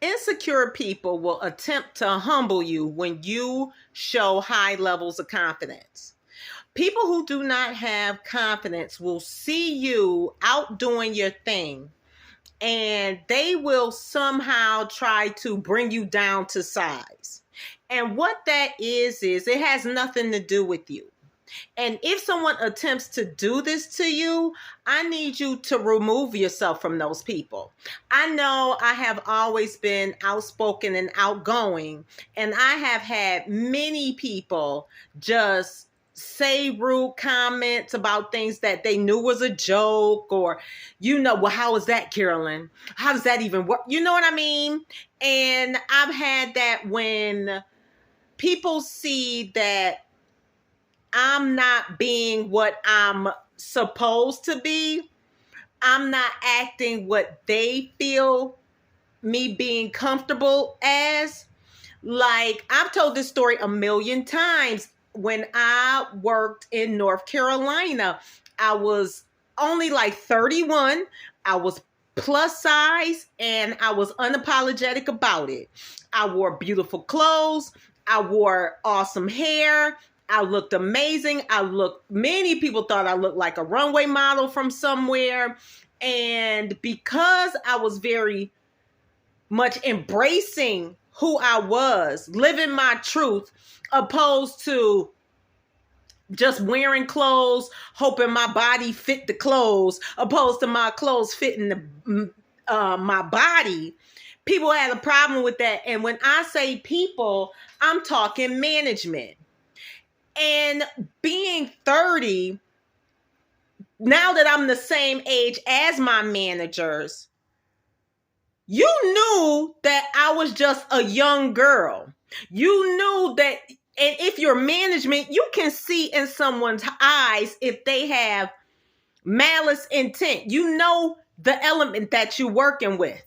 Insecure people will attempt to humble you when you show high levels of confidence. People who do not have confidence will see you out doing your thing, and they will somehow try to bring you down to size. And what that is it has nothing to do with you. And if someone attempts to do this to you, I need you to remove yourself from those people. I know I have always been outspoken and outgoing, and I have had many people just say rude comments about things that they knew was a joke, or, well, how is that, Carolyn? How does that even work? You know what I mean? And I've had that when people see that I'm not being what I'm supposed to be. I'm not acting what they feel me being comfortable as. Like, I've told this story a million times. When I worked in North Carolina, I was only like 31. I was plus size, and I was unapologetic about it. I wore beautiful clothes. I wore awesome hair. I looked amazing. Many people thought I looked like a runway model from somewhere. And because I was very much embracing who I was, living my truth, opposed to just wearing clothes, hoping my body fit the clothes, opposed to my clothes fitting my body, people had a problem with that. And when I say people, I'm talking management. And being 30, now that I'm the same age as my managers, you knew that I was just a young girl. You knew that, and if you're management, you can see in someone's eyes if they have malice intent. You know the element that you're working with.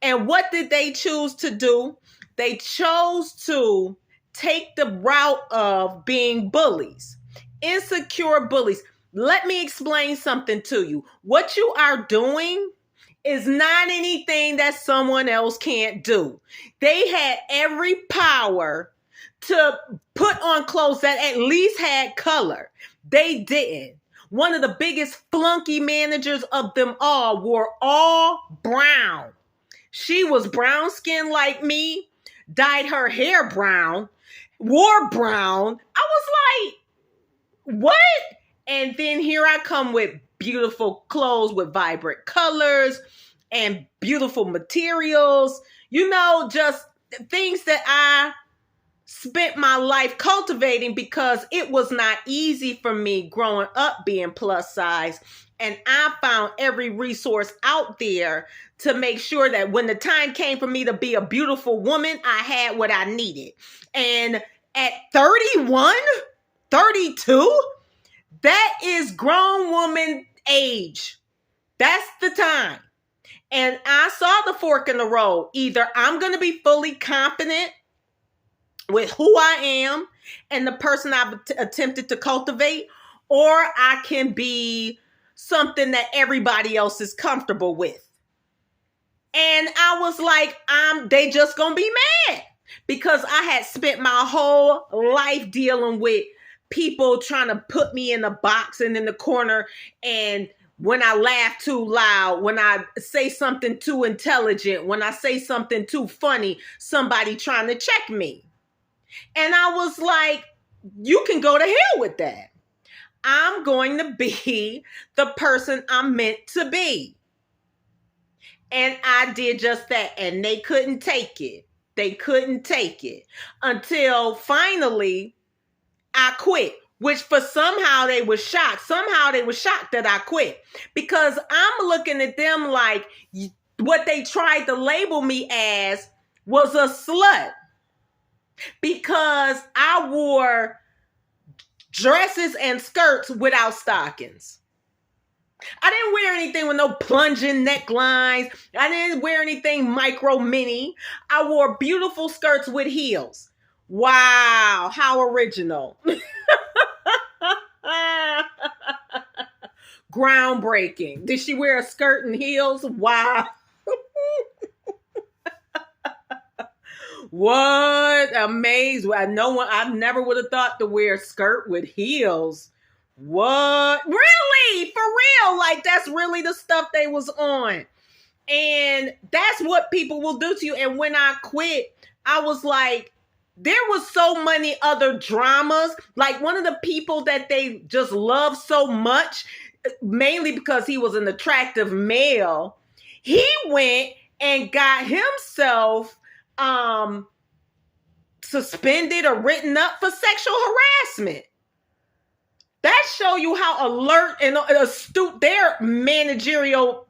And what did they choose to do? They chose to take the route of being bullies, insecure bullies. Let me explain something to you. What you are doing is not anything that someone else can't do. They had every power to put on clothes that at least had color. They didn't. One of the biggest flunky managers of them all wore all brown. She was brown skinned like me, dyed her hair brown, wore brown. I was like, what? And then here I come with beautiful clothes with vibrant colors and beautiful materials, just things that I spent my life cultivating, because it was not easy for me growing up being plus size. And I found every resource out there to make sure that when the time came for me to be a beautiful woman, I had what I needed. And at 31, 32, that is grown woman age. That's the time. And I saw the fork in the road. Either I'm going to be fully confident with who I am and the person I've attempted to cultivate, or I can be something that everybody else is comfortable with. And I was like, they just gonna be mad, because I had spent my whole life dealing with people trying to put me in a box and in the corner. And when I laugh too loud, when I say something too intelligent, when I say something too funny, somebody trying to check me. And I was like, you can go to hell with that. I'm going to be the person I'm meant to be. And I did just that. And they couldn't take it. They couldn't take it until finally I quit, which for somehow they were shocked. Somehow they were shocked that I quit, because I'm looking at them like what they tried to label me as was a slut, because I wore dresses and skirts without stockings. I didn't wear anything with no plunging necklines. I didn't wear anything micro mini. I wore beautiful skirts with heels. Wow, how original. Groundbreaking. Did she wear a skirt and heels? Wow. What? Amazed. I've never would have thought to wear a skirt with heels. What? Really? For real? Like, that's really the stuff they was on. And that's what people will do to you. And when I quit, I was like, there was so many other dramas. Like, one of the people that they just love so much, mainly because he was an attractive male, he went and got himself suspended or written up for sexual harassment. That show you how alert and astute their managerial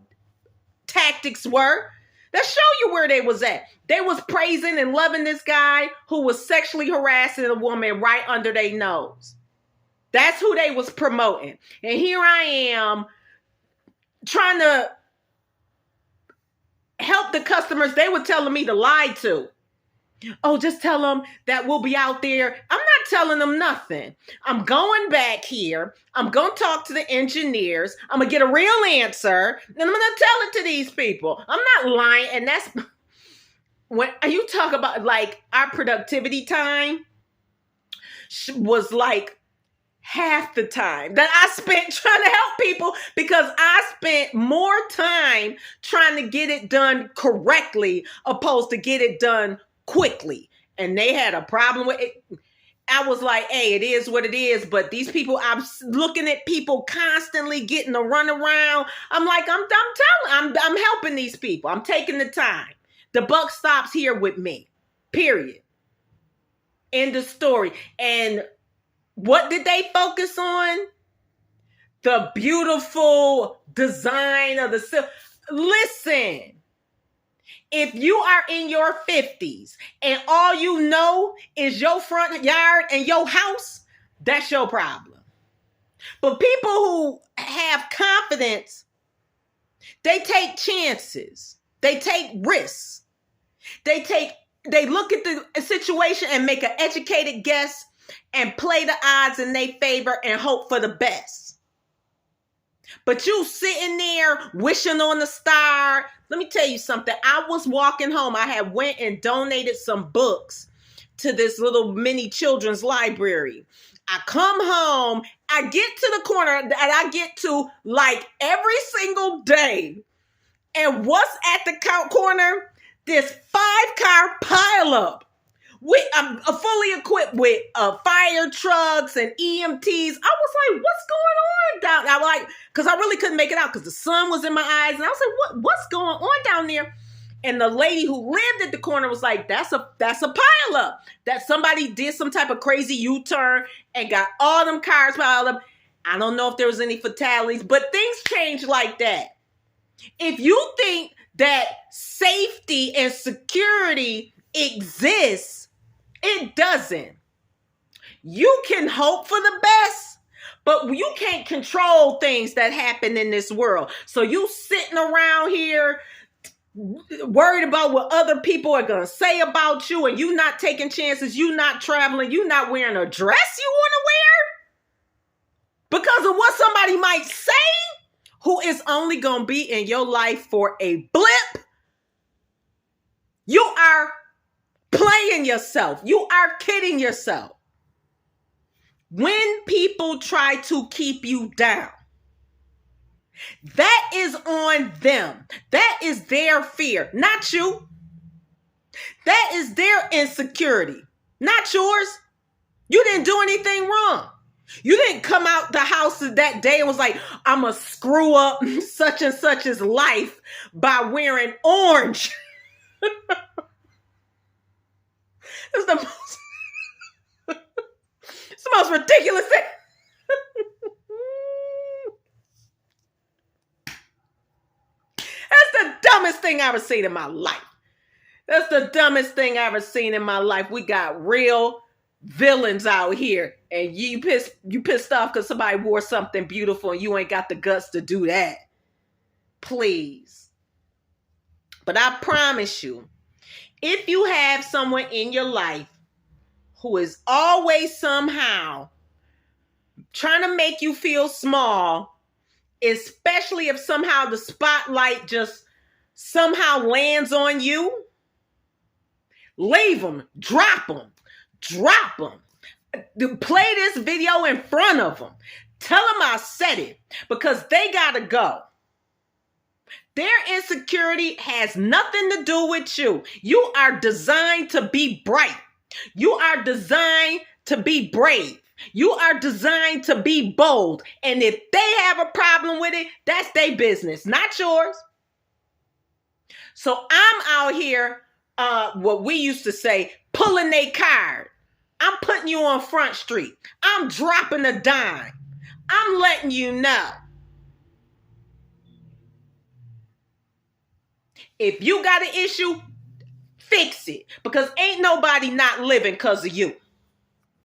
tactics were. That show you where they was at. They was praising and loving this guy who was sexually harassing a woman right under their nose. That's who they was promoting. And here I am trying to help the customers they were telling me to lie to. Oh, just tell them that we'll be out there. I'm not telling them nothing. I'm going back here. I'm going to talk to the engineers. I'm going to get a real answer. And I'm going to tell it to these people. I'm not lying. And that's when you talk about like our productivity time was like half the time that I spent trying to help people, because I spent more time trying to get it done correctly opposed to get it done quickly. And they had a problem with it. I was like, hey, it is what it is. But these people, I'm looking at people constantly getting a runaround. I'm like, I'm helping these people. I'm taking the time. The buck stops here with me. Period. End of story. And what did they focus on? The beautiful design of the silk. Listen. If you are in your 50s and all you know is your front yard and your house, that's your problem. But people who have confidence, they take chances. They take risks. They look at the situation and make an educated guess and play the odds in their favor and hope for the best. But you sitting there wishing on the star. Let me tell you something. I was walking home. I had went and donated some books to this little mini children's library. I come home. I get to the corner that I get to like every single day. And what's at the corner? This 5-car pileup. I'm fully equipped with fire trucks and EMTs. I was like, what's going on down? I was like, because I really couldn't make it out because the sun was in my eyes. And I was like, what's going on down there? And the lady who lived at the corner was like, that's a pileup. That somebody did some type of crazy U-turn and got all them cars piled up. I don't know if there was any fatalities, but things change like that. If you think that safety and security exists, it doesn't. You can hope for the best, but you can't control things that happen in this world. So you sitting around here worried about what other people are going to say about you, and you not taking chances, you not traveling, you not wearing a dress you want to wear because of what somebody might say, who is only going to be in your life for a blip. You are playing yourself. You are kidding yourself. When people try to keep you down, that is on them. That is their fear, not you. That is their insecurity, not yours. You didn't do anything wrong. You didn't come out the house that day and was like, I'm going to screw up such and such's life by wearing orange. It's the most ridiculous thing. That's the dumbest thing I ever seen in my life. That's the dumbest thing I ever seen in my life. We got real villains out here, and you pissed off because somebody wore something beautiful and you ain't got the guts to do that. Please. But I promise you, if you have someone in your life who is always somehow trying to make you feel small, especially if somehow the spotlight just somehow lands on you, Leave them. Drop them. Drop them. Play this video in front of them. Tell them I said it, because they gotta go. Their insecurity has nothing to do with you. You are designed to be bright. You are designed to be brave. You are designed to be bold. And if they have a problem with it, that's their business, not yours. So I'm out here, what we used to say, pulling their card. I'm putting you on Front Street. I'm dropping a dime. I'm letting you know. If you got an issue, fix it. Because ain't nobody not living because of you.